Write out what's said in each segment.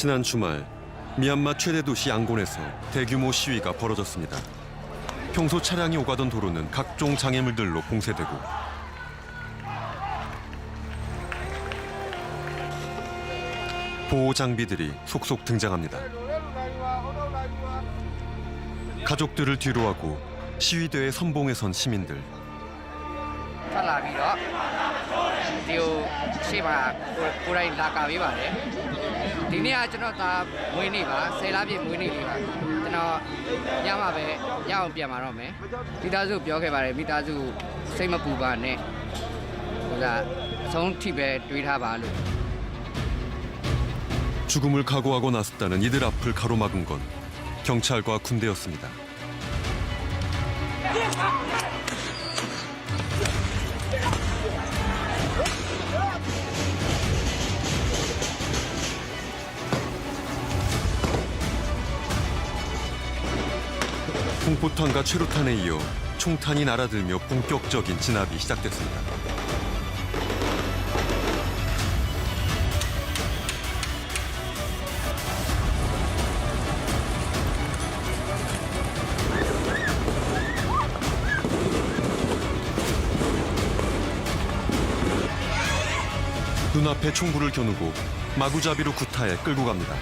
지난 주말 미얀마 최대 도시 양곤에서 대규모 시위가 벌어졌습니다. 평소 차량이 오가던 도로는 각종 장애물들로 봉쇄되고 보호 장비들이 속속 등장합니다. 가족들을 뒤로하고 시위대의 선봉에 선 시민들. 죽음을 각오하고 나섰다는 이들 앞을 가로막은 건 경찰과 군대였습니다. 공포탄과 최루탄에 이어 총탄이 날아들며 본격적인 진압이 시작됐습니다. 눈앞에 총구를 겨누고 마구잡이로 구타해 끌고 갑니다.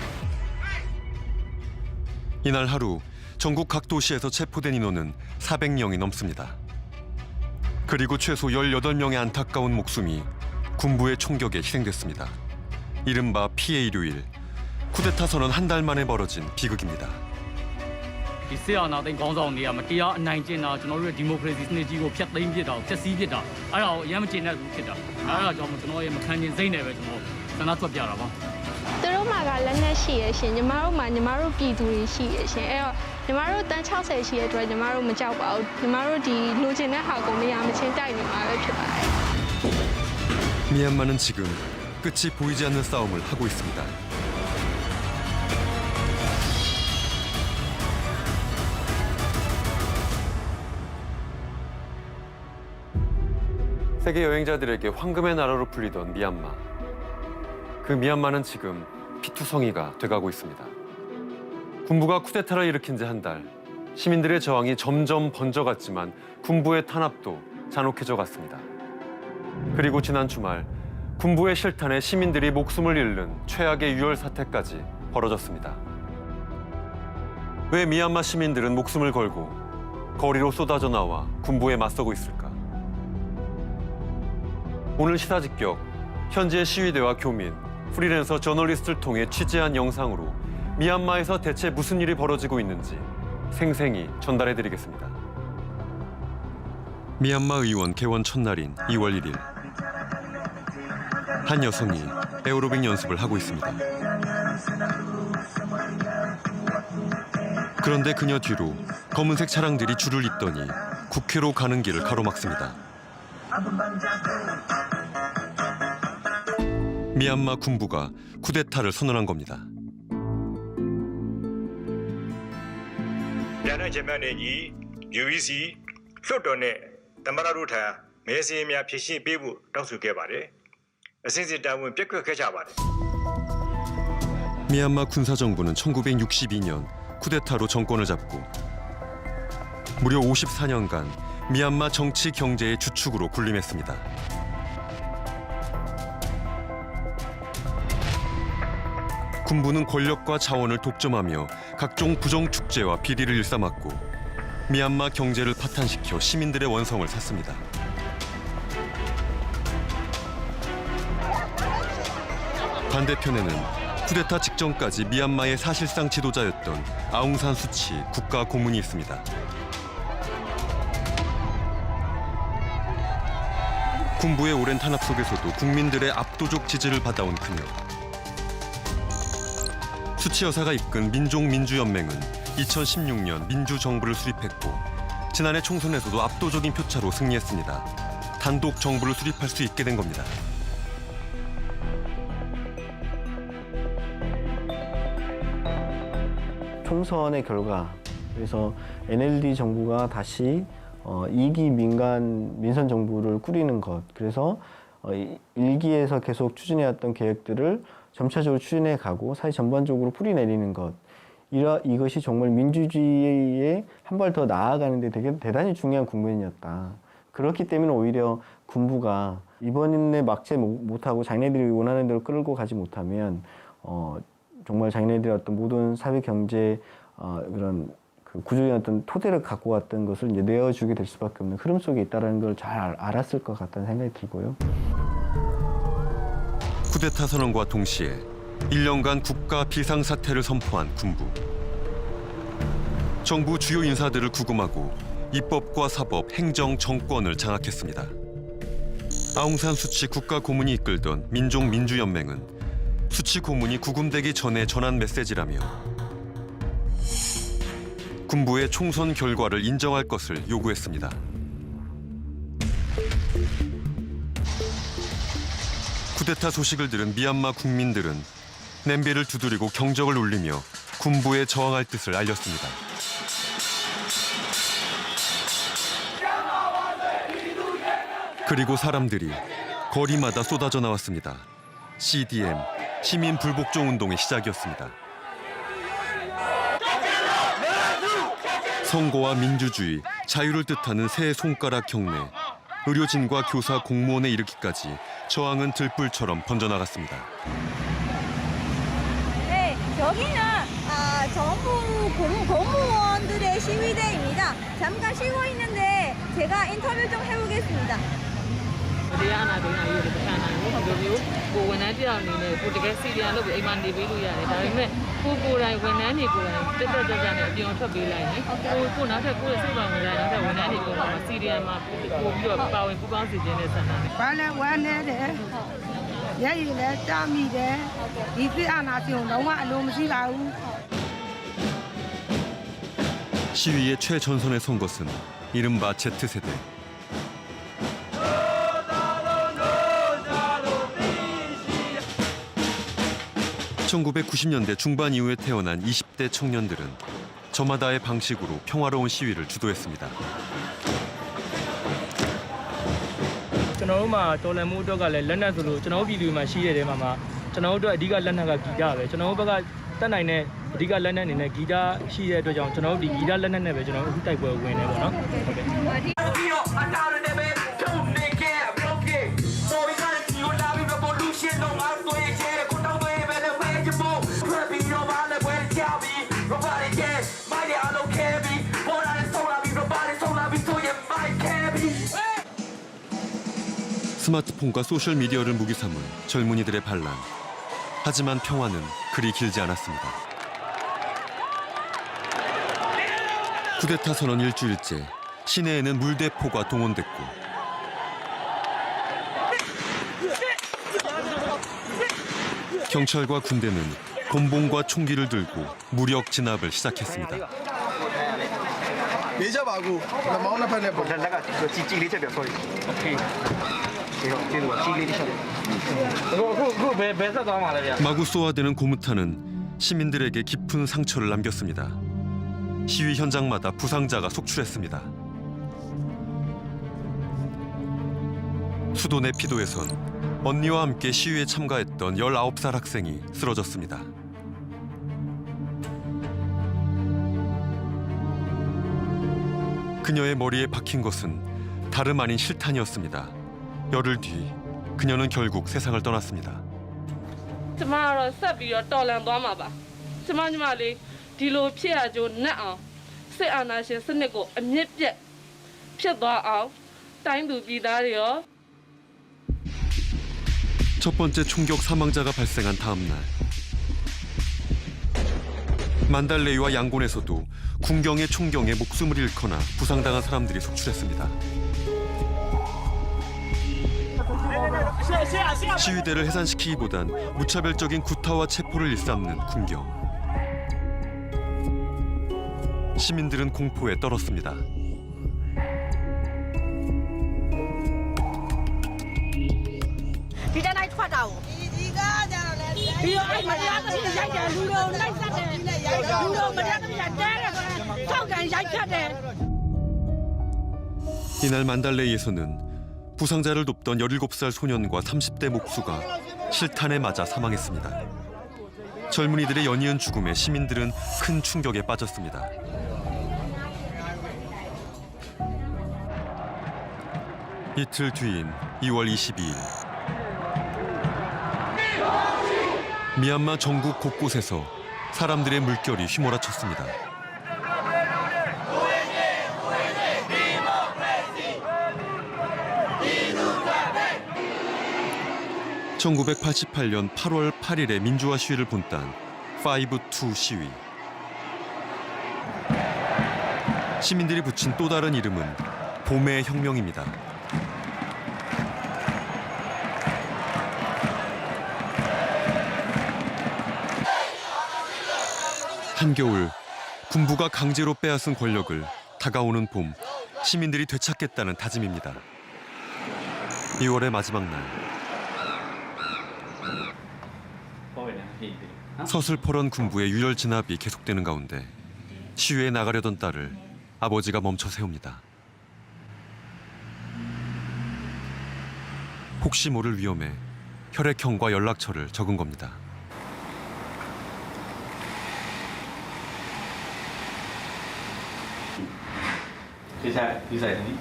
이날 하루 전국 각 도시에서 체포된 인원은 400명이 넘습니다. 그리고 최소 18명의 안타까운 목숨이 군부의 총격에 희생됐습니다. 이른바 피해 일요일, 쿠데타 선언 한 달 만에 벌어진 비극입니다. 이 세아나된 강사원이야 마티야 나인제나 저노르 디모크라시 스네지고 폈다임비다 폈시비다 알아 야무지나 루피다 알아 저 저노의 마칸진 세네베 저노 전화 또 뼈라 봐 သူတို့မှာကလက်နက်ရှိရရှင်ညီမတို့မှာညီမတို့ပြည်သူတွေရှိရရှင်အဲ့တော့ညီမတို့တန်း60ရှိရတဲ့အတွက်ညီမတို့မကြောက်ပါဘူးညီမတို့ဒီလိုချင်တဲ့ဟာကိုမရမချင်းတိုက်နေမှာပဲဖြစ်ပါတယ် 미얀마는 지금 끝이 보이지 않는 싸움을 하고 있습니다. 세계 여행자들에게 황금의 나라로 불리던 미얀마. 그 미얀마는 지금 피투성이가 돼가고 있습니다. 군부가 쿠데타를 일으킨 지 한 달, 시민들의 저항이 점점 번져갔지만 군부의 탄압도 잔혹해져 갔습니다. 그리고 지난 주말 군부의 실탄에 시민들이 목숨을 잃는 최악의 유혈 사태까지 벌어졌습니다. 왜 미얀마 시민들은 목숨을 걸고 거리로 쏟아져 나와 군부에 맞서고 있을까? 오늘 시사직격, 현지의 시위대와 교민, 프리랜서 저널리스트를 통해 취재한 영상으로 미얀마에서 대체 무슨 일이 벌어지고 있는지 생생히 전달해드리겠습니다. 미얀마 의원 개원 첫날인 2월 1일. 한 여성이 에어로빅 연습을 하고 있습니다. 그런데 그녀 뒤로 검은색 차량들이 줄을 잇더니 국회로 가는 길을 가로막습니다. 미얀마 군부가 쿠데타를 선언한 겁니다. UEC လွှတ်တော်နဲ့သမ္မတတို့ထံမဲစင်းများဖြည့်ရှင်းပေးဖို့တောင်းဆိုခဲ့ပါတယ်။အစဉ်စဉ်တာဝန်ပြက်ကွက်ခဲ့ကြပါတယ်။ 미얀마 군사정부는 1962년 쿠데타로 정권을 잡고 무려 54년간 미얀마 정치 경제의 주축으로 군림했습니다. 군부는 권력과 자원을 독점하며 각종 부정축제와 비리를 일삼았고 미얀마 경제를 파탄시켜 시민들의 원성을 샀습니다. 반대편에는 쿠데타 직전까지 미얀마의 사실상 지도자였던 아웅산 수치 국가 고문이 있습니다. 군부의 오랜 탄압 속에서도 국민들의 압도적 지지를 받아온 그녀. 수치 여사가 이끈 민족민주연맹은 2016년 민주정부를 수립했고 지난해 총선에서도 압도적인 표차로 승리했습니다. 단독 정부를 수립할 수 있게 된 겁니다. 총선의 결과, 그래서 NLD 정부가 다시 2기 민선 정부를 꾸리는 것, 그래서 일기에서 계속 추진해왔던 계획들을 점차적으로 추진해 가고 사회 전반적으로 뿌리내리는 것. 이것이 정말 민주주의에 한 발 더 나아가는 데 되게 대단히 중요한 국면이었다. 그렇기 때문에 오히려 군부가 이번에 막지 못하고 자기네들이 원하는 대로 끌고 가지 못하면 정말 자기네들의 어떤 모든 사회 경제 그런 그 구조의 어떤 토대를 갖고 왔던 것을 이제 내어주게 될 수밖에 없는 흐름 속에 있다는 걸 잘 알았을 것 같다는 생각이 들고요. 쿠데타 선언과 동시에 1년간 국가 비상사태를 선포한 군부. 정부 주요 인사들을 구금하고 입법과 사법, 행정, 정권을 장악했습니다. 아웅산 수치 국가고문이 이끌던 민족민주연맹은 수치 고문이 구금되기 전에 전한 메시지라며 군부의 총선 결과를 인정할 것을 요구했습니다. 쿠데타 소식을 들은 미얀마 국민들은 냄비를 두드리고 경적을 울리며 군부에 저항할 뜻을 알렸습니다. 그리고 사람들이 거리마다 쏟아져 나왔습니다. CDM, 시민 불복종 운동의 시작이었습니다. 선거와 민주주의, 자유를 뜻하는 새 손가락 경례, 의료진과 교사, 공무원에 이르기까지 저항은 들불처럼 번져나갔습니다. 네, 여기는 정부 공무원들의 시위대입니다. 잠깐 쉬고 있는데 제가 인터뷰 좀 해보겠습니다. တရားနာတင်ရရေးကိုခံနိုင်ဘူးဒီလိုမျိုးကိုဝန်ထမ်းတယောက်အနေနဲ့ကိုတကယ်စီရီယံလုပ်ပြီးအိမ်မှာနေပေးလို့ရတယ်ဒါပေမဲ့ကိုယ်တိုင်ဝန်ထမ်းတွေကိုယ်တိုင်တက်တက်ကြွကြွနဲ့အပြင်ထွက်ပေးလိုက်ရင်ကိုနောက်ထပ်ကိုယ့်ရဲ့စိတ်ပါဝင်လာနောက်ထပ်ဝန်ထမ်းတွေကိုစီရီယံမှာပို့ပြီးတော့ပါဝင်ပူးပေါင်းစီခြင်းနဲ့ဆန္ဒနဲ့ ဘာလဲဝမ်းနေတယ်ရည်ရည်လည်းတားမိတယ်ဒီစစ်အာဏာရှင်လုံးဝအလိုမရှိပါဘူး 시위의 최전선에 선 것은 이른바 Z세대. (1990년대) 중반 이후에 태어난 20대 청년들은 저마다의 방식으로 평화로운 시위를 주도했습니다. ကျွန်တော်တို့မှာတော်လှန်မှုအတွက်ကလည်းလက်နက်ဆိုလို့ကျွန်တော်တို့ပြည်သူမှာရှိရတဲ့မှာကျွန်တော်တို့အတွက်အဓိကလက်နက်ကဂီတပဲကျွန်တော်တို့ဘက်ကတက်နိုင်တဲ့အဓိကလက်နက်အနေနဲ့ဂီတရှိတဲ့အတွက်ကြောင့်ကျွန်တော်တို့ဒီဂီတလက်နက်နဲ့ပဲကျွန်တော်တို့အခုတိုက်ပွဲဝင်နေပါတော့ဟုတ်ကဲ့ 스마트폰과 소셜미디어를 무기 삼은 젊은이들의 반란. 하지만 평화는 그리 길지 않았습니다. 쿠데타 선언 일주일째, 시내에는 물대포가 동원됐고 경찰과 군대는 곤봉과 총기를 들고 무력 진압을 시작했습니다. နေကြပါဘူး။မောင်းနှစ်ဖက်နဲ့ပေါ့လက်ကကြီးလေးချက်ပြဆိုရင်โอเคဒီတော့ကြီးလေးတစ်ချက်အခုဘယ်ဆက်သွားမှာလဲဗျာ 마구 쏘아대는 고무탄은 시민들에게 깊은 상처를 남겼습니다. 시위 현장마다 부상자가 속출했습니다. 수도 네피도에선 언니와 함께 시위에 참가했던 19살 학생이 쓰러졌습니다. 그녀의 머리에 박힌 것은 다름 아닌 실탄이었습니다. 열흘 뒤 그녀는 결국 세상을 떠났습니다. ကျမကတော့ဆက်ပြီးတော့တော်လန်သွားမှာပါကျမလေးဒီလိုဖြစ်ရကြိုးနဲ့အောင်စစ်အာဏာရှင်စနစ်ကိုအမြင့်ပြတ်ဖြစ်သွားအောင်တိုင်းသူပြည်သားတွေရော 첫 번째 총격 사망자가 발생한 다음 날 만달레이와 양곤에서도 군경의 총경에 목숨을 잃거나 부상당한 사람들이 속출했습니다. 시위대를 해산시키기보단 무차별적인 구타와 체포를 일삼는 군경. 시민들은 공포에 떨었습니다. 이날 만달레이에서는 부상자를 돕던 17살 소년과 30대 목수가 실탄에 맞아 사망했습니다. 젊은이들의 연이은 죽음에 시민들은 큰 충격에 빠졌습니다. 이틀 뒤인 2월 22일. 미얀마 전국 곳곳에서 사람들의 물결이 휘몰아쳤습니다. (1988년 8월 8일의 민주화 시위를 본딴 5-2 시위). 시민들이 붙인 또 다른 이름은 봄의 혁명입니다. 한겨울, 군부가 강제로 빼앗은 권력을 다가오는 봄, 시민들이 되찾겠다는 다짐입니다. 2월의 마지막 날. 서슬퍼런 군부의 유혈 진압이 계속되는 가운데 시위에 나가려던 딸을 아버지가 멈춰 세웁니다. 혹시 모를 위험에 혈액형과 연락처를 적은 겁니다. 제가 유사했더니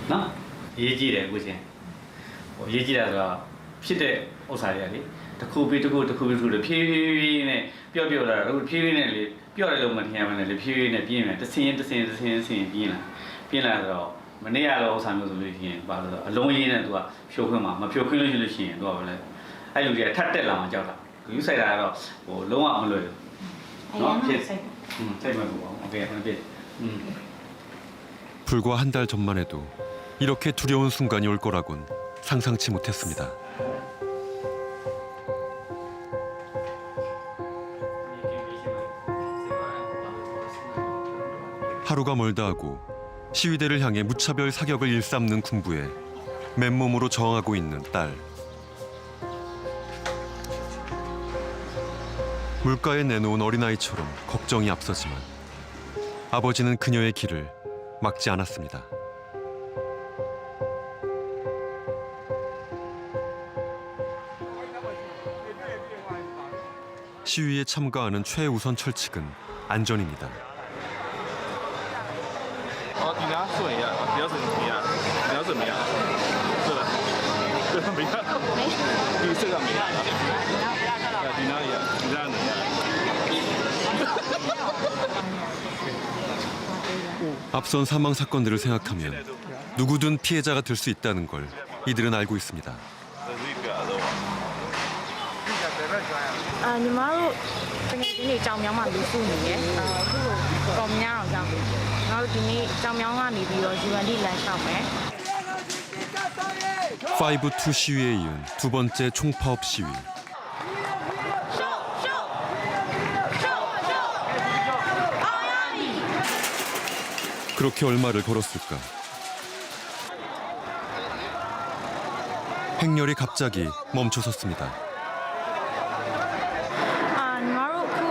나 얘기래 보지. 얘기라서 피대 오사리야리.တခုပြီးတခုပြီးတခုဖြည်းဖြည်းနဲ့ပြောလာတော့ဖြည်းဖြည်းနဲ့လေပြောရလို့မထင်ရမနဲ့လေဖြည်းဖြည်းနဲ့ပြင်းနေတဆင်းပြင်းလာတော့မနေ့ကတော့ဥစားမျိုးဆိုလို့ရှိရင်ပါတော့အလုံးရင်းနဲ့သူကဖြိုခွင်းမှာမဖြိုခွင်းလို့ရှိရင်သူကလည်းအဲ့လူတွေကထပ်တက်လာမှကြောက်တာယူဆိုင်တာကတော့ဟိုလုံးဝမလွယ်ဘူးเนาะဖြစ်စိတ်မပူအောင်โอเคဟုတ်ပြီ 불과 한 달 전만 해도 이렇게 두려운 순간이 올 거라곤 상상치 못했습니다. 하루가 멀다 하고 시위대를 향해 무차별 사격을 일삼는 군부에 맨몸으로 저항하고 있는 딸. 물가에 내놓은 어린아이처럼 걱정이 앞서지만 아버지는 그녀의 길을 막지 않았습니다. 시위에 참가하는 최우선 철칙은 안전입니다. 你拿顺一样，你要怎么样？你要怎么样？是的，这个没样，你这个没样，你那样，你那样。 앞선 사망 사건들을 생각하면 누구든 피해자가 될 수 있다는 걸 이들은 알고 있습니다. ညီမတို့တကယ်ဒီနေ့ကြောင်မြောင်းမှာလူစုနေရယ်အခုကောင်များအောင်ကြောင်ငါတို့ဒီနေ့ကြောင်မြောင်းကနေပြီးတော့ UND လမ်းလျှောက်မယ် 5-2 시위에 이은 두 번째 총파업 시위. 그렇게 얼마를 걸었을까? 행렬이 갑자기 멈춰섰습니다. ညီမတို့အခု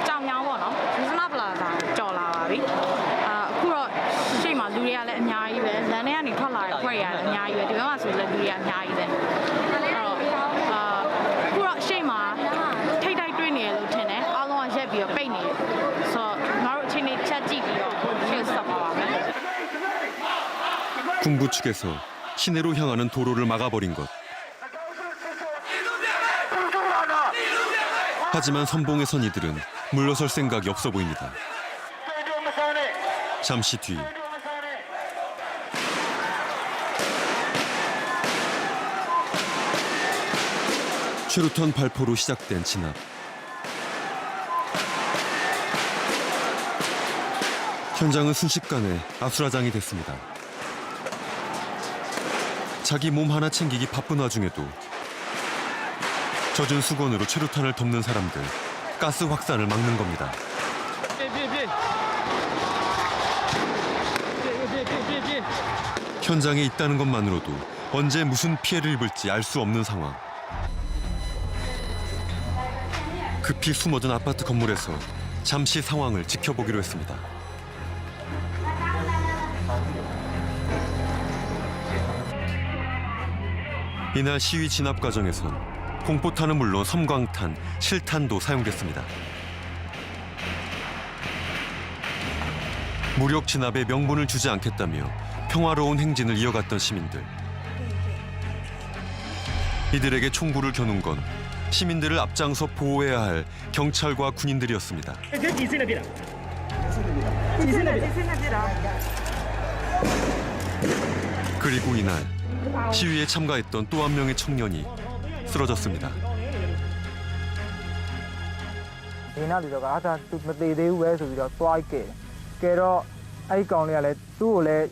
ကြောင်မြောင်းပေါ့နော်ဒီစနပလာတာကြော်လာပါပြီအခုတော့ရှေ့မှာလူတွေကလည်းအများကြီးပဲလမ်းထဲကနေထွက်လာတဲ့ဖွဲ့တွေကလည်းအများကြီးပဲဒီဘက်မှာဆိုလည်းလူတွေကအများကြီးပဲအဲ့တော့အခုတော့ရှေ့မှာထိတ်တိုက်တွေ့နေရလို့ထင်တယ်အားလုံးကရက်ပြီးတော့ပိတ်နေတယ်ဆိုတော့ညီမတို့အချိန်လေးချက်ကြည့်ပြီးတော့ရှေ့ဆက်ပါပါမယ် 군부 측에서 시내로 향하는 도로를 막아버린 것. 하지만 선봉에 선 이들은 물러설 생각이 없어 보입니다. 잠시 뒤 최루탄 발포로 시작된 진압. 현장은 순식간에 아수라장이 됐습니다. 자기 몸 하나 챙기기 바쁜 와중에도 젖은 수건으로 최루탄을 덮는 사람들, 가스 확산을 막는 겁니다. 현장에 있다는 것만으로도 언제 무슨 피해를 입을지 알 수 없는 상황. 급히 숨어든 아파트 건물에서 잠시 상황을 지켜보기로 했습니다. 이날 시위 진압 과정에선 공포탄은 물론 섬광탄, 실탄도 사용됐습니다. 무력 진압에 명분을 주지 않겠다며 평화로운 행진을 이어갔던 시민들. 이들에게 총구를 겨눈 건 시민들을 앞장서 보호해야 할 경찰과 군인들이었습니다. 그리고 이날 시위에 참가했던 또 한 명의 청년이 쓰러졌습니다. ဒီနောက်ပြီးတော့အာသာသူမသေးသေးဘူးပဲဆိုပြီးတော့သွားခဲ့ကဲတော့အဲ့ဒီကောင်လေးကလည်းသူ့ကိုလည်း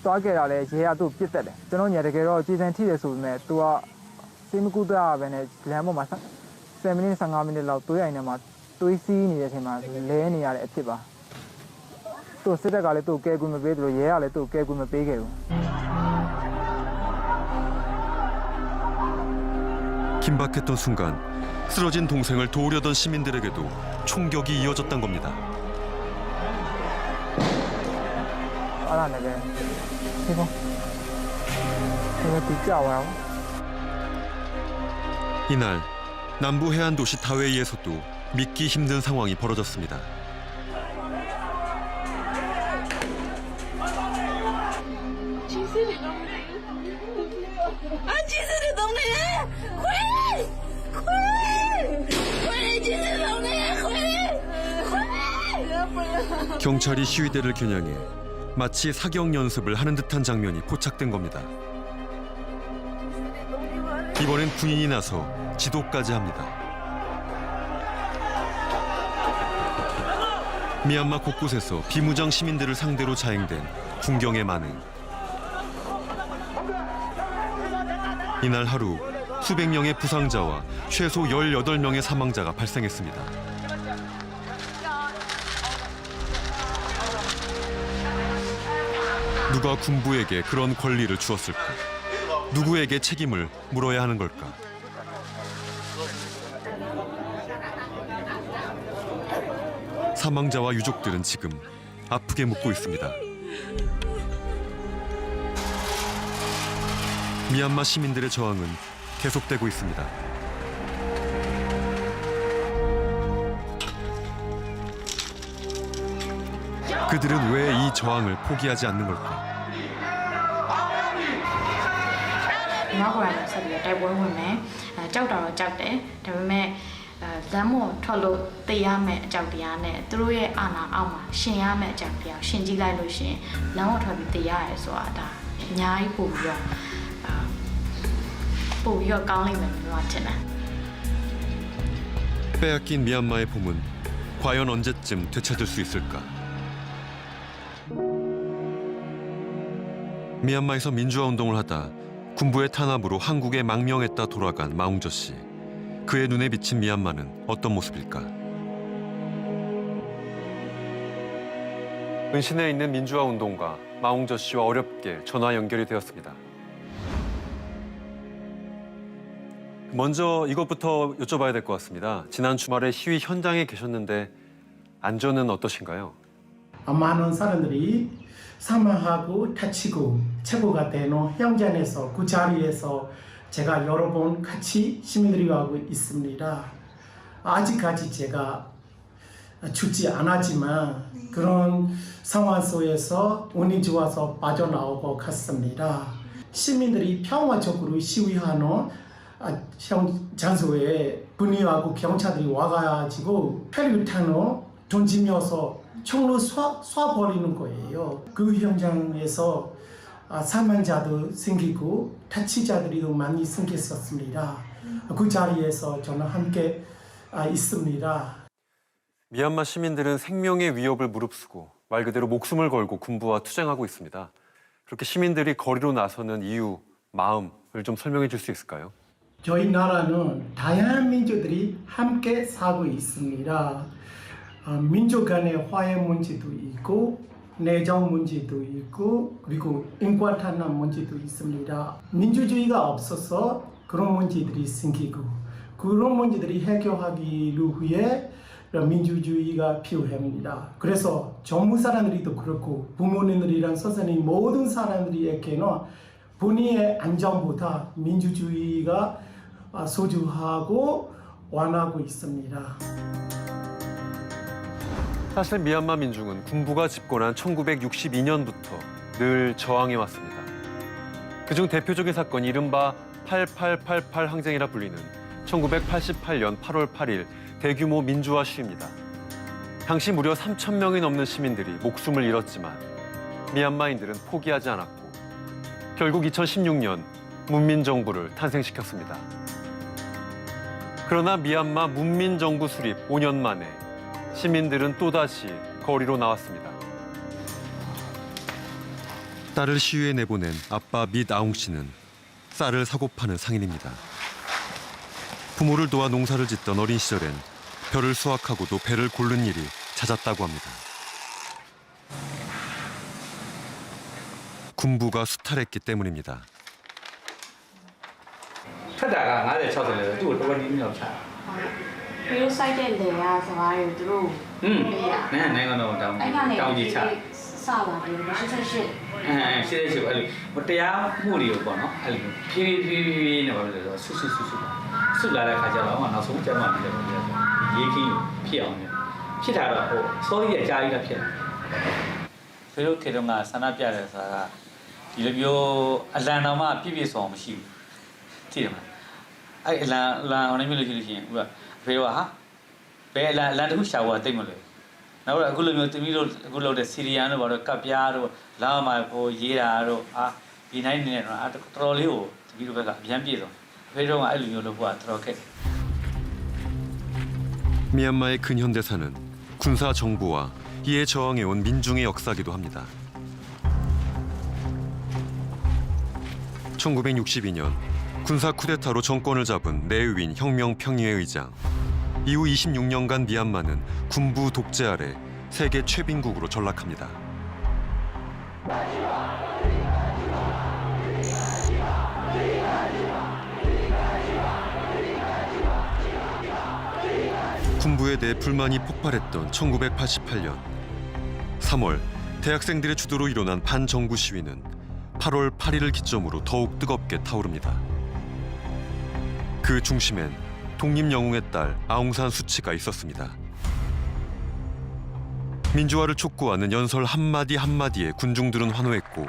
သွားခဲ့တာလည်းရဲကသူ့ကိုပြစ်တက်တယ်ကျွန်တော်ညတကယ်တော့ကြည်စံထိတယ်ဆိုပေမဲ့သူကစိတ်မကူတာပဲနဲ့လမ်းပေါ်မှာ10မိနစ်15မိနစ်လောက်တွေးရင်လည်းမှတွေးစီးနေတဲ့အချိန်မှာလဲနေရတဲ့အဖြစ်ပါသူစစ်တပ်ကလည်းသူ့ကိုကဲကွင်းမပေးသလိုရဲကလည်းသူ့ကိုကဲကွင်းမပေးခဲ့ဘူး 긴박했던 순간 쓰러진 동생을 도우려던 시민들에게도 총격이 이어졌던 겁니다. အဲ့ဒါနဲ့ပဲဒီကောဒီကြောက်ရအောင် 이날 남부 해안 도시 다웨이에서도 믿기 힘든 상황이 벌어졌습니다. 경찰이 시위대를 겨냥해 마치 사격 연습을 하는 듯한 장면이 포착된 겁니다. 이번엔 군인이 나서 지도까지 합니다. 미얀마 곳곳에서 비무장 시민들을 상대로 자행된 군경의 만행. 이날 하루 수백 명의 부상자와 최소 18명의 사망자가 발생했습니다. 누가 군부에게 그런 권리를 주었을까? 누구에게 책임을 물어야 하는 걸까? 사망자와 유족들은 지금 아프게 묻고 있습니다. 미얀마 시민들의 저항은 계속되고 있습니다. 그들은 왜 이 저항을 포기하지 않는 걸까? ငါ့ကိုယ်ကဆက်ပြီးတိုက်ပွဲဝင်မယ်ကြောက်တာတော့ကြောက်တယ်ဒါပေမဲ့လမ်းမော်ထွက်လို့တေးရမယ်အကြောက်တရားနဲ့သူတို့ရဲ့အာဏာအောက်မှာရှင်ရမယ်အကြောက်တရားရှင်ကြည့်လိုက်လို့ရှင်လမ်းမော်ထွက်ပြီးတေးရတယ်ဆိုတာဒါအများကြီးပို့ပြီးတော့ကောင်းလိမ့်မယ်လို့ထင်တယ် 빼앗긴 미얀마의 봄은 과연 언제쯤 되찾을 수 있을까? 미얀마에서 민주화 운동을 하다 군부의 탄압으로 한국에 망명했다 돌아간 마웅저 씨. 그의 눈에 비친 미얀마는 어떤 모습일까? 은신에 있는 민주화 운동가 마웅저 씨와 어렵게 전화 연결이 되었습니다. 먼저 이것부터 여쭤봐야 될 것 같습니다. 지난 주말에 시위 현장에 계셨는데 안전은 어떠신가요? 많은 사람들이 사망하고 다치고 체포가 되는 현장에서 그 자리에서 제가 여러 번 같이 시민들과 하고 있습니다. 아직까지 제가 죽지 않았지만 그런 상황 속에서 운이 좋아서 빠져나오고 갔습니다. 시민들이 평화적으로 시위하는 장소에 군인하고 경찰들이 와가지고 헬기탄을 던지면서 총으로 쏴버리는 거예요. 그 현장에서 사망자도 생기고 다치자들이 많이 생겼었습니다. 그 자리에서 저는 함께 있습니다. 미얀마 시민들은 생명의 위협을 무릅쓰고 말 그대로 목숨을 걸고 군부와 투쟁하고 있습니다. 그렇게 시민들이 거리로 나서는 이유, 마음을 좀 설명해 줄 수 있을까요? 저희 나라는 다양한 민족들이 함께 살고 있습니다. 민족 간의 화해 문제도 있고 내정 문제도 있고 그리고 인권 탄압 문제도 있습니다. 민주주의가 없어서 그런 문제들이 생기고 그런 문제들이 해결하기 위해 민주주의가 필요합니다. 그래서 전문 사람들도 그렇고 부모님들이랑 선생님 모든 사람들에게는 본인의 안전보다 민주주의가 소중하고 원하고 있습니다. 사실 미얀마 민중은 군부가 집권한 1962년부터 늘 저항해왔습니다. 그중 대표적인 사건이 이른바 8888 항쟁이라 불리는 1988년 8월 8일 대규모 민주화 시위입니다. 당시 무려 3,000명이 넘는 시민들이 목숨을 잃었지만 미얀마인들은 포기하지 않았고 결국 2016년 문민정부를 탄생시켰습니다. 그러나 미얀마 문민정부 수립 5년 만에 시민들은 또다시 거리로 나왔습니다. 딸을 시위에 내보낸 아빠 밋 아웅 씨는 쌀을 사고 파는 상인입니다. 부모를 도와 농사를 짓던 어린 시절엔 벼를 수확하고도 배를 고른 일이 잦았다고 합니다. 군부가 수탈했기 때문입니다. ထွက်တာက50 60လဲသူ့ကိုတော်တော်လေးမြောက်ချတာ ပြီးတော့ site တဲ့လေကစကားတွေသူတို့ပေးရ နိုင်ငံတော်တောင်း အဲ့ကနေ တောင်းကြီးချ စပါတယ်88 ရှိတဲ့ရှိအဲ့လိုဟိုတရားမှုတွေကိုပေါ့နော်အဲ့လိုဖြည်းဖြည်းနဲ့ဘာလို့လဲဆိုတော့ဆုလာတဲ့ခါကျတော့နောက်ဆုံးကျမှပြီးတယ်ပေါ့လေရေးခင်းကိုဖြစ်အောင်ဖြစ်တာတော့ဟိုစောကြီးရဲ့ကြားကြီးကဖြစ်တယ်ဖေတို့ခေတုန်းကဆန္ဒပြတယ်ဆိုတာကဒီလိုမျိုးအလံတော်မှပြည့်ပြည့်စုံအောင်မရှိဘူးသိတယ်မလားအဲ့အလံဟိုနေမျိုးလို့ရှိလို့ရှိရင်ဥပဖေတို့ကဟာဘယ်အလံတစ်ခုရှာဖို့တိတ်မလို့နောက်တော့အခုလိုမျိုးသမီးတို့အခုလုပ်တဲ့စီရီယန်တို့ဘာလို့ကပ်ပြားတို့လာမှာဟိုရေးတာတို့ဒီနိုင်နေတော့တော်တော်လေးကိုသမီးတို့ဘက်ကအပြန်ပြေတော့ဖေတို့ကအဲ့လိုမျိုးလုပ်ဖို့ကတော်တော်ခက်တယ် 미얀마의 근현대사는 군사 정부와 이에 저항해온 민중의 역사기도 합니다. 1962년 군사 쿠데타로 정권을 잡은 내윈 혁명평의회 의장. 이후 26년간 미얀마는 군부 독재 아래 세계 최빈국으로 전락합니다. 군부에 대해 불만이 폭발했던 1988년 3월 대학생들의 주도로 일어난 반정부 시위는 8월 8일을 기점으로 더욱 뜨겁게 타오릅니다. 그 중심엔 독립영웅의 딸 아웅산 수치가 있었습니다. 민주화를 촉구하는 연설 한마디 한마디에 군중들은 환호했고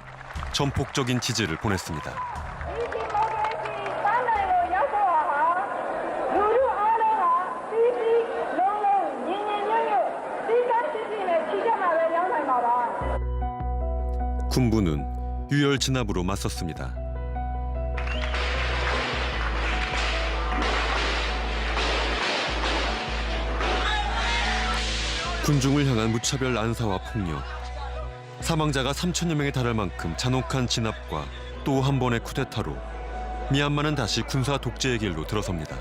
전폭적인 지지를 보냈습니다. 군부는 유혈 진압으로 맞섰습니다. 군중을 향한 무차별 난사와 폭력, 사망자가 3천여 명에 달할 만큼 잔혹한 진압과 또 한 번의 쿠데타로 미얀마는 다시 군사 독재의 길로 들어섭니다.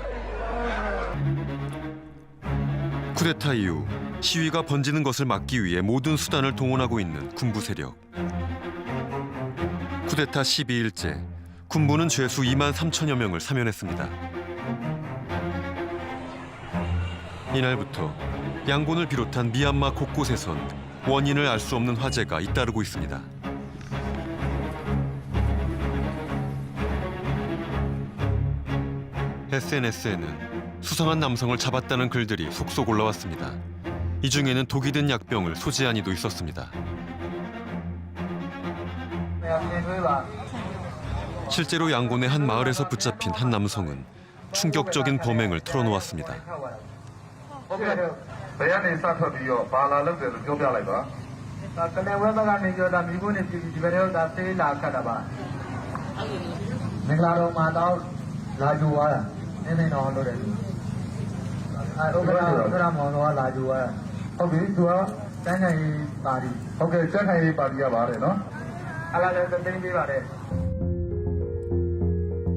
쿠데타 이후 시위가 번지는 것을 막기 위해 모든 수단을 동원하고 있는 군부 세력. 쿠데타 12일째, 군부는 죄수 2만 3천여 명을 사면했습니다. 이날부터 양곤을 비롯한 미얀마 곳곳에선 원인을 알 수 없는 화재가 잇따르고 있습니다. SNS에는 수상한 남성을 잡았다는 글들이 속속 올라왔습니다. 이 중에는 독이 든 약병을 소지한 이도 있었습니다. 실제로 양곤의 한 마을에서 붙잡힌 한 남성은 충격적인 범행을 털어놓았습니다.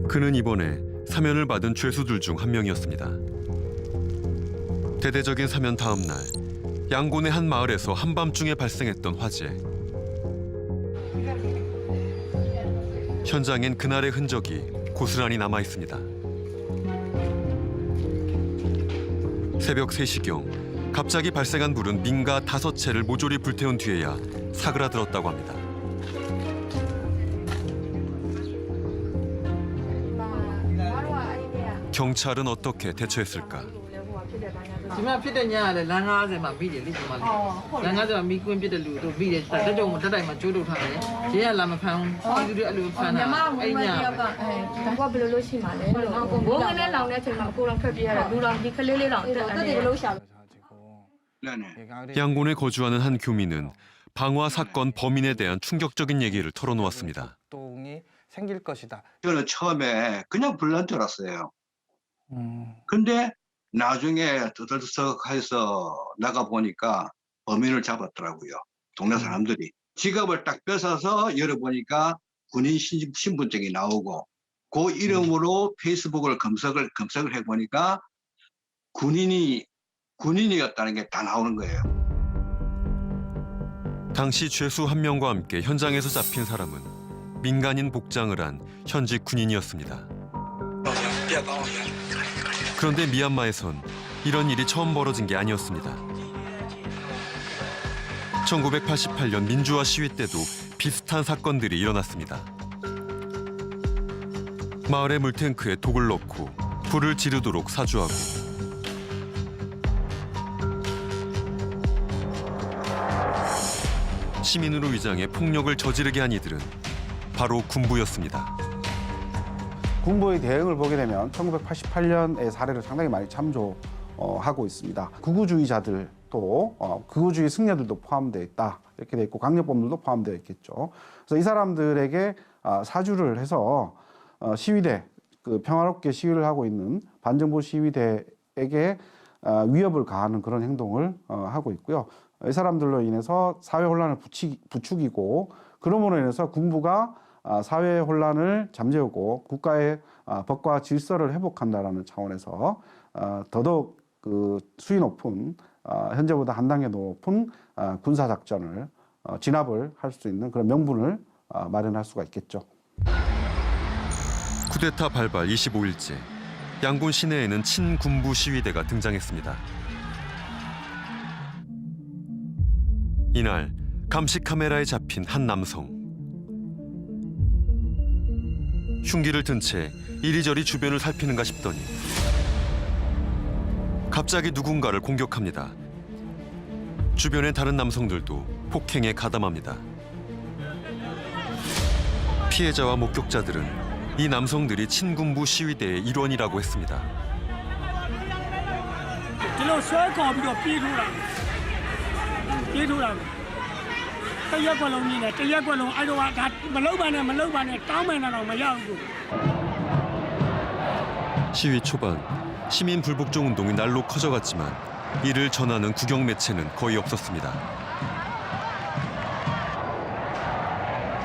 그는 이번에 사면을 받은 죄수들 중 한 명이었습니다. 대대적인 사면 다음 날, 양곤의 한 마을에서 한밤중에 발생했던 화재. 현장엔 그날의 흔적이 고스란히 남아 있습니다. 새벽 3시경 갑자기 발생한 불은 민가 5채를 모조리 불태운 뒤에야 사그라들었다고 합니다. 경찰은 어떻게 대처했을까? ဒီမှာဖြစ်တဲ့ညကလည်းလမ်း90မှာပြီးတယ်လေဒီမှာလေလမ်း90မှာမိကွင်းပြတဲ့လူတို့ပြီးတယ်တက်ကြုံတက်တိုင်းမှာကျိုးထုတ်ထားတယ်ရဲကလာမဖမ်းဘူးဒီလူတွေအဲ့လိုဖမ်းတာအဲ့ည ဒါကဘယ်လိုလုပ်ရှိမှာလဲဘိုးငနဲ့လောင်တဲ့အချိန်မှာကိုတော်ထွက်ပြေးရတာလူတော်ဒီကလေးလေးတောင်တက်တယ်ဘယ်လိုရှာ 양곤에 거주하는 한 교민은 방화 사건 범인에 대한 충격적인 얘기를 털어놓았습니다. 동이 생길 것이다. 저는 처음에 그냥 불난 줄 알았어요. 근데 나중에 더들썩해서 나가 보니까 범인을 잡았더라고요. 동네 사람들이. 지갑을 딱 뺏어서 열어보니까 군인 신분증이 나오고 그 이름으로 페이스북을 검색을 해보니까 군인이었다는 게 다 나오는 거예요. 당시 죄수 한 명과 함께 현장에서 잡힌 사람은 민간인 복장을 한 현직 군인이었습니다. 그런데 미얀마에선 이런 일이 처음 벌어진 게 아니었습니다. 1988년 민주화 시위 때도 비슷한 사건들이 일어났습니다. 마을의 물탱크에 독을 넣고 불을 지르도록 사주하고 시민으로 위장해 폭력을 저지르게 한 이들은 바로 군부였습니다. 군부의 대응을 보게 되면 1988년의 사례를 상당히 많이 참조하고 있습니다. 극우주의자들도 극우주의 승려들도 포함되어 있다. 이렇게 돼 있고 강력범들도 포함되어 있겠죠. 그래서 이 사람들에게 사주를 해서 시위대, 그 평화롭게 시위를 하고 있는 반정부 시위대에게 위협을 가하는 그런 행동을 하고 있고요. 이 사람들로 인해서 사회 혼란을 부추기고 그러므로 인해서 군부가 사회 혼란을 잠재우고 국가의 법과 질서를 회복한다라는 차원에서 더더욱 그 수위 높은 현재보다 한 단계 높은 군사 작전을 진압을 할 수 있는 그런 명분을 마련할 수가 있겠죠. 쿠데타 발발 25일째, 양곤 시내에는 친군부 시위대가 등장했습니다. 이날 감시 카메라에 잡힌 한 남성. 흉기를 든 채 이리저리 주변을 살피는가 싶더니 갑자기 누군가를 공격합니다. 주변의 다른 남성들도 폭행에 가담합니다. 피해자와 목격자들은 이 남성들이 친군부 시위대의 일원이라고 했습니다. 시위 초반 시민 불복종 운동이 날로 커져갔지만 이를 전하는 국영 매체는 거의 없었습니다.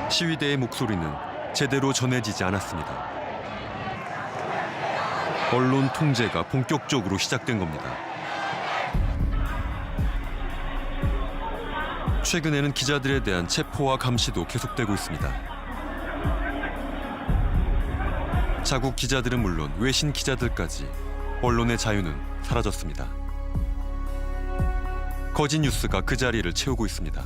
시위대의 목소리는 제대로 전해지지 않았습니다. 언론 통제가 본격적으로 시작된 겁니다. 최근에는 기자들에 대한 체포와 감시도 계속되고 있습니다. 자국 기자들은 물론 외신 기자들까지 언론의 자유는 사라졌습니다. 거짓 뉴스가 그 자리를 채우고 있습니다.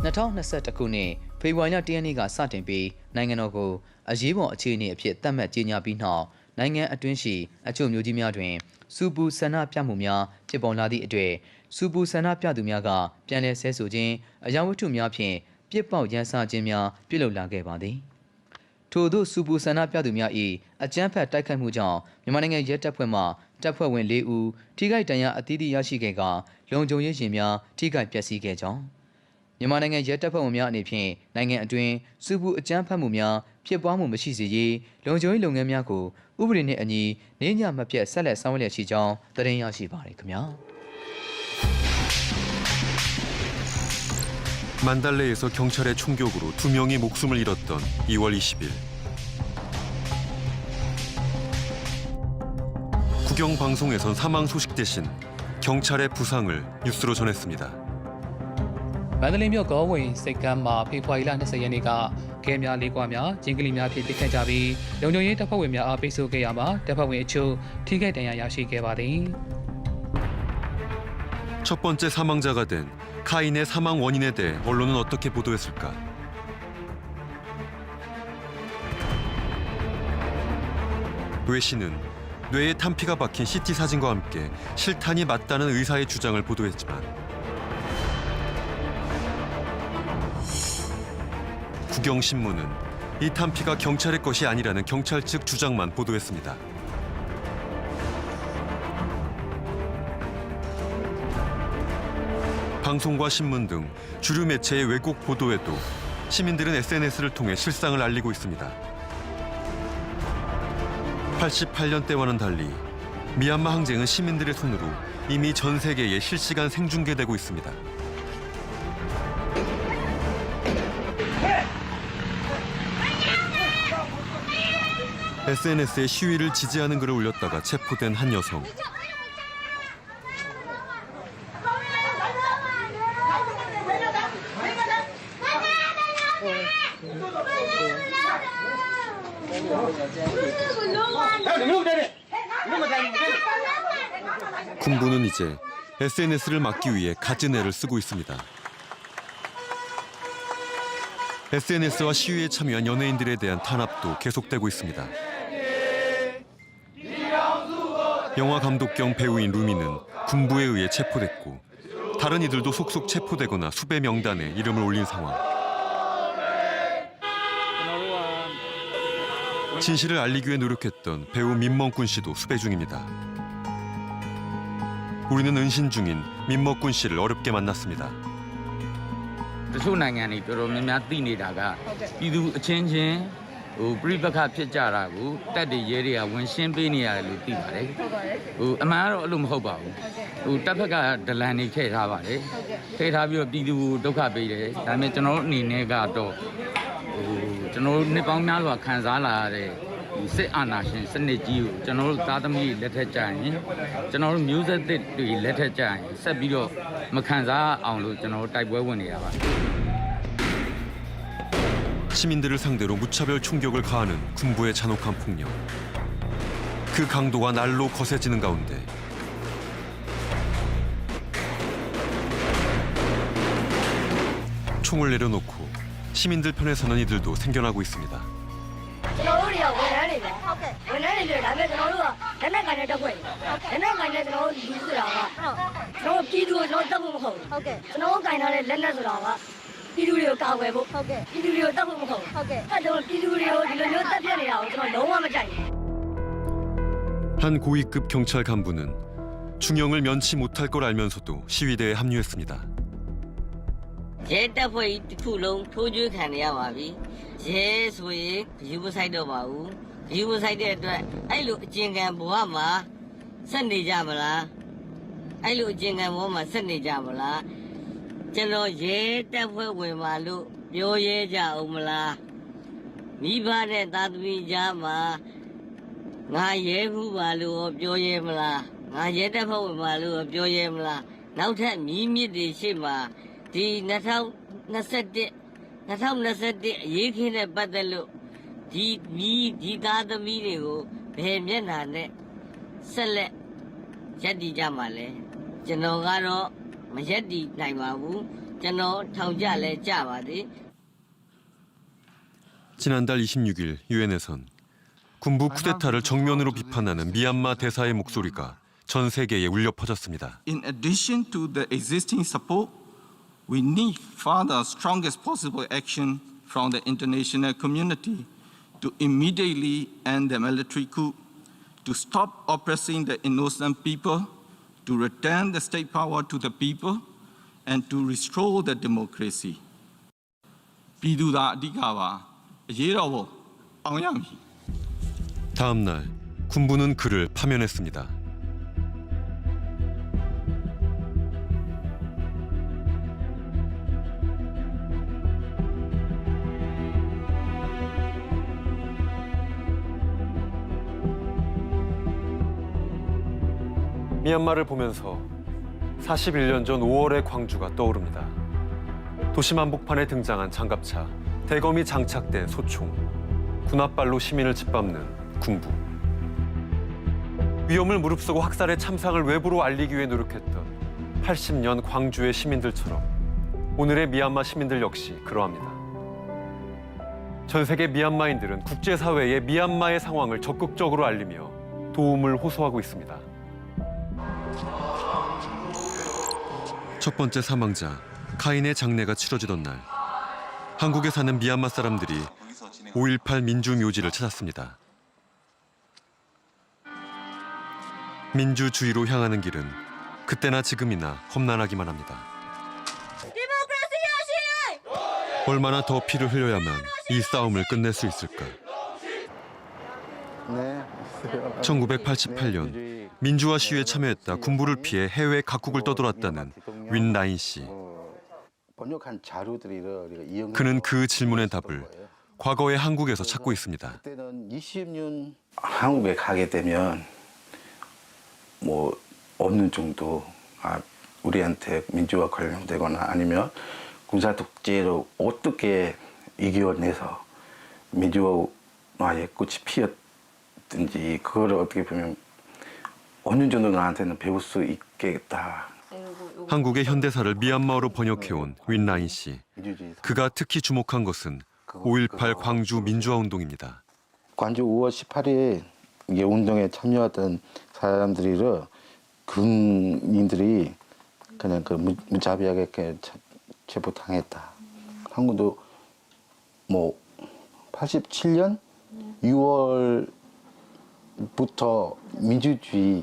2021ခုနှစ်ဖေဖော်ဝါရီလ1ရက်နေ့ကစတင်ပြီးနိုင်ငံတော်ကိုအရေးပေါ်အခြေအနေအဖြစ်သတ်မှတ်ကြေညာပြီးနောက်နိုင်ငံအတွင်းရှိအချို့မျိုးကြီးများတွင်စူပူဆန္ဒပြမှုများဖြစ်ပေါ်လာသည့်အတွက်စူပူဆန္ဒပြသူများကပြန်လည်ဆဲဆိုခြင်းအရာဝတ္ထုများဖြင့်ပြစ်ပေါက်ရန်စခြင်းများပြုလုပ်လာခဲ့ပါသည်ထို့သောစူပူဆန္ဒပြသူများ၏အကြမ်းဖက်တိုက်ခိုက်မှုကြောင့်မြန်မာနိုင်ငံရဲတပ်ဖွဲ့မှတပ်ဖွဲ့ဝင်4ဦးထိခိုက်ဒဏ်ရာအသီးသီးရရှိခဲ့ကလုံခြုံရေးရှင်များထိခိုက်ပျက်စီးခဲ့ကြောင်းမြန်မာနိုင်ငံရဲတပ်ဖွဲ့ဝင်များအနေဖြင့်နိုင်ငံအတွင်းစူပူအကြမ်းဖက်မှုများဖြစ်ပွားမှုမရှိစေရေးလုံခြုံရေးလုပ်ငန်းများကိုဥပဒေနှင့်အညီနေညမပြတ်ဆက်လက်ဆောင်ရွက်လျက်ရှိကြောင်းသတင်းရရှိပါရခင်ဗျာ 만달레에서 경찰의 총격으로 2명이 목숨을 잃었던 2월 20일. 국영 방송에선 사망 소식 대신 경찰의 부상을 뉴스로 전했습니다. မန္တလေးမြို့ကောဝင်စိတ်ကမ်းမှာဖေဖော်ဝါရီလ20ရက်နေ့ကကဲများလေးကွာများဂျင်းကလီများဖြစ်ပစ်ခတ်ကြပြီးလုံခြုံရေးတပ်ဖွဲ့ဝင်များအားပိတ်ဆို့ခဲ့ရမှာတပ်ဖွဲ့ဝင်အချို့ထိခိုက်ဒဏ်ရာရရှိခဲ့ပါသည် 첫 번째 사망자가 된 카인의 사망 원인에 대해 언론은 어떻게 보도했을까? 웨 씨는 뇌에 탄피가 박힌 CT 사진과 함께 실탄이 맞다는 의사의 주장을 보도했지만 국영신문은 이 탄피가 경찰의 것이 아니라는 경찰 측 주장만 보도했습니다. 방송과 신문 등 주류 매체의 왜곡 보도에도 시민들은 SNS를 통해 실상을 알리고 있습니다. 88년 때와는 달리 미얀마 항쟁은 시민들의 손으로 이미 전 세계에 실시간 생중계되고 있습니다. SNS에 시위를 지지하는 글을 올렸다가 체포된 한 여성. 군부는 이제 SNS를 막기 위해 갖은 애를 쓰고 있습니다. SNS와 시위에 참여한 연예인들에 대한 탄압도 계속되고 있습니다. 영화 감독 겸 배우인 루미는 군부에 의해 체포됐고 다른 이들도 속속 체포되거나 수배 명단에 이름을 올린 상황. 진실을 알리기 위해 노력했던 배우 민먹군 씨도 수배 중입니다. 우리는 은신 중인 민먹군 씨를 어렵게 만났습니다. တချို့နိုင်ငံတွေတော်တော်များများသိနေတာကပြည်သူအချင်းချင်းပြိပခဖြစ်ကြတာကိုတပ်တွေရဲတွေကဝင်ရှင်းပေးနေရတယ်လို့သိပါတယ်အမှန်ကတော့အဲ့လိုမဟုတ်ပါဘူးတပ်ဖက်ကဒလန်တွေထည့်ထားပါတယ်ထည့်ထားပြီးတော့ပြည်သူကိုဒုက္ခပေးတယ်ဒါပေမဲ့ကျွန်တော်တို့အနေနဲ့ကတော့ကျွန်တော်တို့နှစ်ပေါင်းများစွာခံစားလာရတဲ့စစ်အာဏာရှင်စနစ်ကြီးကိုကျွန်တော်တို့သားသမီးလက်ထက်ကြရင်ကျွန်တော်တို့မျိုးဆက်သစ်တွေလက်ထက်ကြရင်ဆက်ပြီးတော့မခံစားအောင်လို့ကျွန်တော်တို့တိုက်ပွဲဝင်နေတာပါ 시민들을 상대로 무차별 총격을 가하는 군부의 잔혹한 폭력. 그 강도가 날로 거세지는 가운데 총을 내려놓고 시민들 편에 서는 이들도 생겨나고 있습니다. 한 고위급 경찰 간부는 중형을 면치 못할 걸 알면서도 시위대에 합류했습니다. ရဲတပ်ဖွဲ့ကြီးတစ်ခုလုံးထိုးကျွေးခံရပါပြီရဲဆိုရင်ယူမဆိုင်တော့ပါဘူးယူမဆိုင်တဲ့အတွက်အဲ့လိုအကျဉ်းခံဘဝမှာဆက်နေကြမလားအဲ့လိုအကျဉ်းခံဘဝမှာဆက်နေကြမလားကျွန်တော်ရဲတပ်ဖွဲ့ဝင်ပါလို့ပြောရဲကြအောင်မလားမိဘနဲ့သားသမီးကြားမှာငါရဲဘူးပါလို့ပြောရဲမလားငါရဲတပ်ဖွဲ့ဝင်ပါလို့ပြောရဲမလားနောက်ထပ်မြည်မြစ်တွေရှိမှာ ဒီ2021အရေးခင်းတဲ့ပတ်သက်လို့ဒီသားသမီးတွေကိုဘယ်မျက်နှာနဲ့ဆက်လက်ရပ်တည်ကြမှာလဲကျွန်တော်ကတော့မရပ်တည်နိုင်ပါဘူးကျွန်တော်ထောင်ကြလဲကြပါသေး 지난달 26일 유엔에선 군부 쿠데타를 정면으로 비판하는 미얀마 대사의 목소리가 전 세계에 울려 퍼졌습니다. In addition to the existing support, we need further strongest possible action from the international community to immediately end the military coup, to stop oppressing the innocent people, to return the state power to the people, and to restore the democracy. ပြည်သူသာအဓိကပါအရေးတော်ပုံအောင်ရမည် 다음 날 군부는 그를 파면했습니다. 미얀마를 보면서 41년 전 5월의 광주가 떠오릅니다. 도심 한복판에 등장한 장갑차, 대검이 장착된 소총, 군홧발로 시민을 짓밟는 군부. 위험을 무릅쓰고 학살의 참상을 외부로 알리기 위해 노력했던 80년 광주의 시민들처럼 오늘의 미얀마 시민들 역시 그러합니다. 전 세계 미얀마인들은 국제사회에 미얀마의 상황을 적극적으로 알리며 도움을 호소하고 있습니다. 첫 번째 사망자 카인의 장례가 치러지던 날, 한국에 사는 미얀마 사람들이 5.18 민주묘지를 찾았습니다. 민주주의로 향하는 길은 그때나 지금이나 험난하기만 합니다. 얼마나 더 피를 흘려야만 이 싸움을 끝낼 수 있을까? 1988년 민주화 시위에 참여했다 군부를 피해 해외 각국을 떠돌았다는 윈 라인 씨. 그는 그 질문의 답을 과거의 한국에서 찾고 있습니다. 한국에 가게 되면 뭐 어느 정도 우리한테 민주화 관련되거나 아니면 군사 독재로 어떻게 이겨내서 민주화의 꽃이 피었든지 그거를 어떻게 보면 어느 정도 나한테는 배울 수 있겠다. 한국의 현대사를 미얀마어로 번역해온 윈라인 씨. 그가 특히 주목한 것은 5.18 광주 민주화 운동입니다. 광주 5월 18일 이 운동에 참여했던 사람들이 군인들이 그냥 무자비하게 이렇게 체포당했다. 한국도 뭐 87년 6월부터 민주주의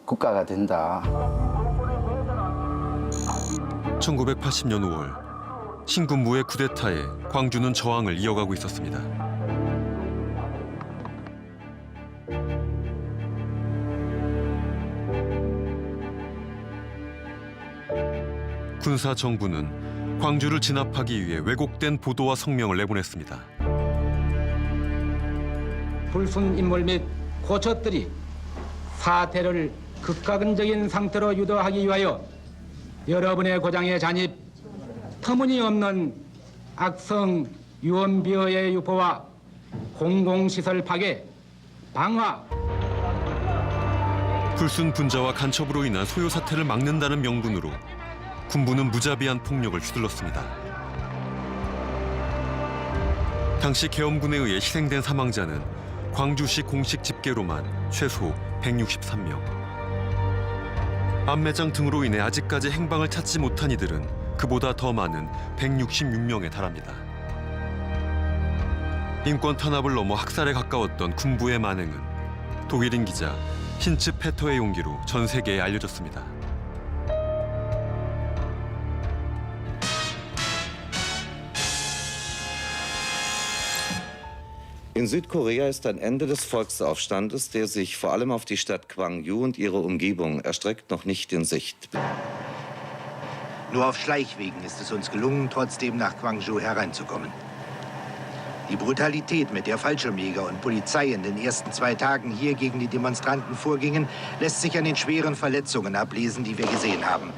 국가가 된다. 1980년 5월 신군부의 쿠데타에 광주는 저항을 이어가고 있었습니다. 군사 정부는 광주를 진압하기 위해 왜곡된 보도와 성명을 내보냈습니다. 불순 인물 및 고처들이 사태를 극가근적인 상태로 유도하기 위하여 여러분의 고장에 잔입, 터무니없는 악성 유언비어의 유포와 공공시설 파괴, 방화, 불순 분자와 간첩으로 인한 소요 사태를 막는다는 명분으로 군부는 무자비한 폭력을 휘둘렀습니다. 당시 계엄군에 의해 희생된 사망자는 광주시 공식 집계로만 최소 163명. 암매장 등으로 인해 아직까지 행방을 찾지 못한 이들은 그보다 더 많은 166명에 달합니다. 인권 탄압을 넘어 학살에 가까웠던 군부의 만행은 독일인 기자 힌츠 페터의 용기로 전 세계에 알려졌습니다. In Südkorea ist ein Ende des Volksaufstandes, der sich vor allem auf die Stadt Gwangju und ihre Umgebung erstreckt, noch nicht in Sicht. Nur auf Schleichwegen ist es uns gelungen, trotzdem nach Gwangju hereinzukommen. Die Brutalität, mit der Fallschirmjäger und Polizei in den ersten 2 Tagen hier gegen die Demonstranten vorgingen, lässt sich an den schweren Verletzungen ablesen, die wir gesehen haben.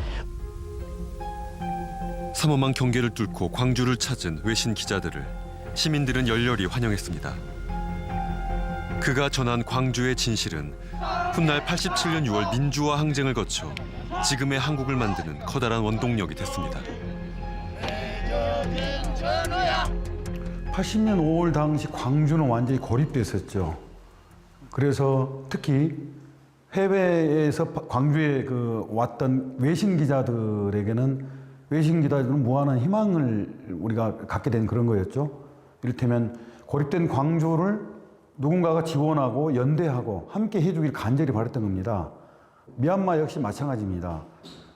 삼엄한 경계를 뚫고 광주를 찾은 외신 기자들을 시민들은 열렬히 환영했습니다. 그가 전한 광주의 진실은 훗날 87년 6월 민주화 항쟁을 거쳐 지금의 한국을 만드는 커다란 원동력이 됐습니다. 80년 5월 당시 광주는 완전히 고립됐었죠. 그래서 특히 해외에서 광주에 왔던 외신 기자들에게는 외신 기자들은 무한한 희망을 우리가 갖게 된 그런 거였죠. 이를테면 고립된 광주를 누군가가 지원하고 연대하고 함께 해주길 간절히 바랬던 겁니다. 미얀마 역시 마찬가지입니다.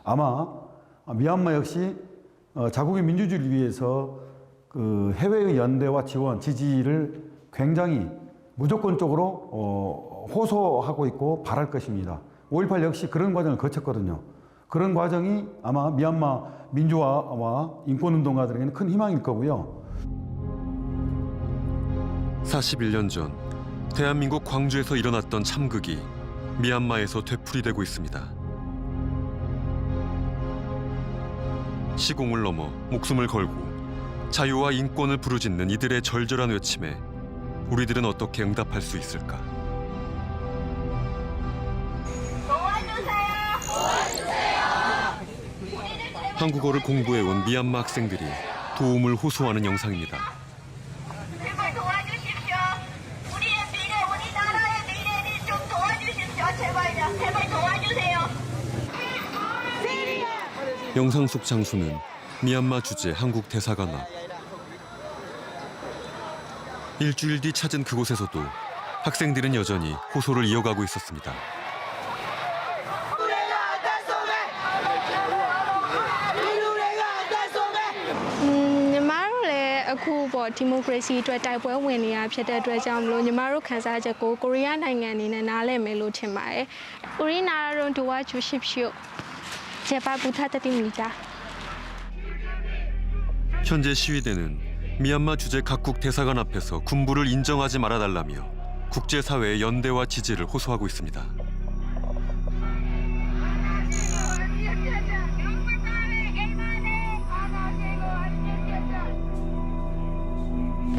아마 미얀마 역시 자국의 민주주의를 위해서 해외의 연대와 지원, 지지를 굉장히 무조건적으로 호소하고 있고 바랄 것입니다. 5.18 역시 그런 과정을 거쳤거든요. 그런 과정이 아마 미얀마 민주화와 인권운동가들에게는 큰 희망일 거고요. 41년 전 대한민국 광주에서 일어났던 참극이 미얀마에서 되풀이되고 있습니다. 시공을 넘어 목숨을 걸고 자유와 인권을 부르짖는 이들의 절절한 외침에 우리들은 어떻게 응답할 수 있을까? 한국어를 공부해온 미얀마 학생들이 도움을 호소하는 영상입니다. 영상 속 장소는 미얀마 주재 한국 대사관 앞. 일주일 뒤 찾은 그곳에서도 학생들은 여전히 호소를 이어가고 있었습니다. 디모크라시 အတွက်တိုက်ပွဲဝင်နေရဖြစ်တဲ့အတွက်ကြောင့်မလို့ညီမတို့ခန်းစားချက်ကိုကိုရီးယားနိုင်ငံအနေနဲ့နားလည်မယ်လို့ထင်ပါတယ်။ကိုရီးနာရုံဒူဝါချူရှိဖြို제발 부탁드립니다. 현재 시위대는 미얀마 주재 각국 대사관 앞에서 군부를 인정하지 말아달라며 국제사회의 연대와 지지를 호소하고 있습니다.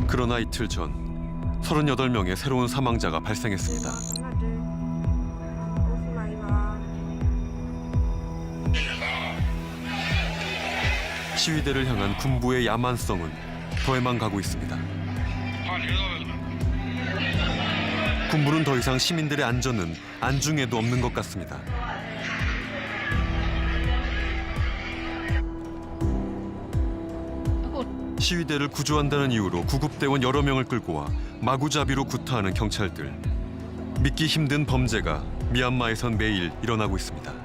그러나 이틀 전 38명의 새로운 사망자가 발생했습니다. 시위대를 향한 군부의 야만성은 더해만 가고 있습니다. 군부는 더 이상 시민들의 안전은 안중에도 없는 것 같습니다. 시위대를 구조한다는 이유로 구급대원 여러 명을 끌고 와 마구잡이로 구타하는 경찰들. 믿기 힘든 범죄가 미얀마에선 매일 일어나고 있습니다.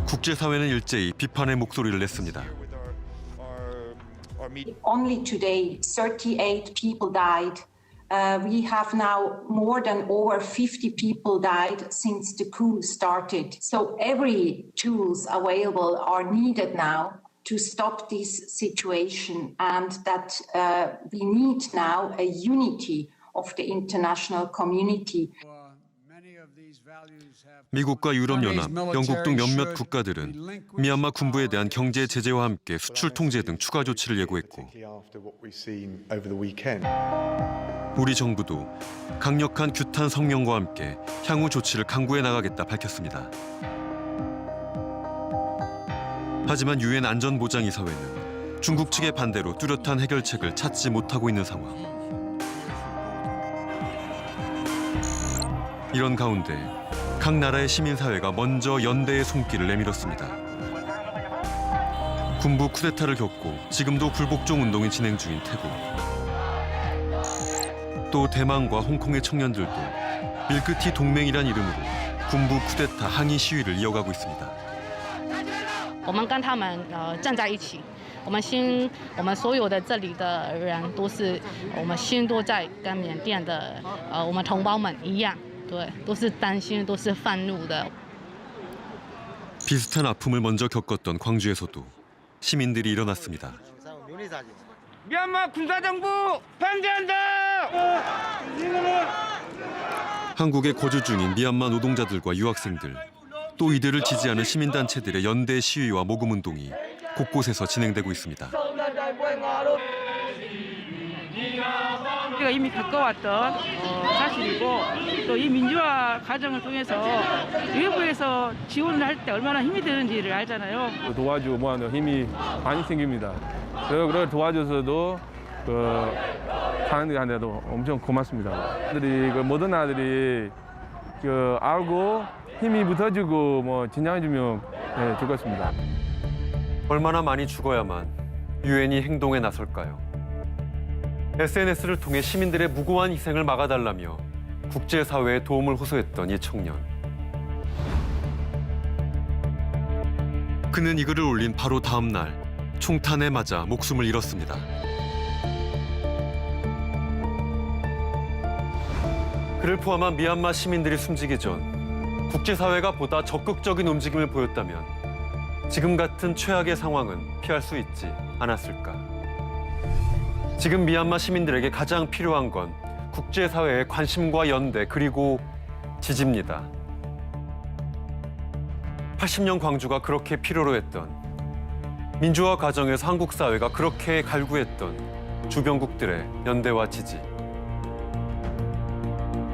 국제사회는 일제히 비판의 목소리를 냈습니다. Only today, 38 people died. We have now more than over 50 people died since the coup started. So every tools available are needed now to stop this situation, and that we need now a unity of the international community. 미국과 유럽연합, 영국 등 몇몇 국가들은 미얀마 군부에 대한 경제 제재와 함께 수출 통제 등 추가 조치를 예고했고 우리 정부도 강력한 규탄 성명과 함께 향후 조치를 강구해 나가겠다 밝혔습니다. 하지만 유엔 안전보장이사회는 중국 측의 반대로 뚜렷한 해결책을 찾지 못하고 있는 상황. 이런 가운데 각 나라의 시민사회가 먼저 연대의 손길을 내밀었습니다. 군부 쿠데타를 겪고 지금도 불복종 운동이 진행 중인 태국. 또 대만과 홍콩의 청년들도 밀크티 동맹이란 이름으로 군부 쿠데타 항의 시위를 이어가고 있습니다. 我们跟他们站在一起，我们所有的这里的人都是我们心都在跟缅甸的我们同胞们一样。 对，都是担心，都是愤怒的。 비슷한 아픔을 먼저 겪었던 광주에서도 시민들이 일어났습니다. 미얀마 군사정부 반대한다! 한국에 거주 중인 미얀마 노동자들과 유학생들, 또 이들을 지지하는 시민단체들의 연대 시위와 모금운동이 곳곳에서 진행되고 있습니다. 우리가 이미 겪어왔던 사실이고 또 이 민주화 과정을 통해서 외부에서 지원을 할 때 얼마나 힘이 드는지를 알잖아요. 도와주고 뭐하는 힘이 많이 생깁니다. 그걸 도와줘서도 사람들한테도 엄청 고맙습니다. 아들이 모든 아들이 알고 힘이 붙어주고 뭐 진정해주면 좋겠습니다. 얼마나 많이 죽어야만 유엔이 행동에 나설까요? SNS를 통해 시민들의 무고한 희생을 막아달라며 국제사회에 도움을 호소했던 이 청년. 그는 이 글을 올린 바로 다음 날 총탄에 맞아 목숨을 잃었습니다. 그를 포함한 미얀마 시민들이 숨지기 전 국제사회가 보다 적극적인 움직임을 보였다면 지금 같은 최악의 상황은 피할 수 있지 않았을까. 지금 미얀마 시민들에게 가장 필요한 건 국제사회의 관심과 연대 그리고 지지입니다. 80년 광주가 그렇게 필요로 했던 민주화 과정에서 한국 사회가 그렇게 갈구했던 주변국들의 연대와 지지.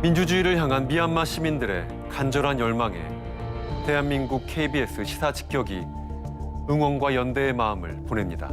민주주의를 향한 미얀마 시민들의 간절한 열망에 대한민국 KBS 시사 직격이 응원과 연대의 마음을 보냅니다.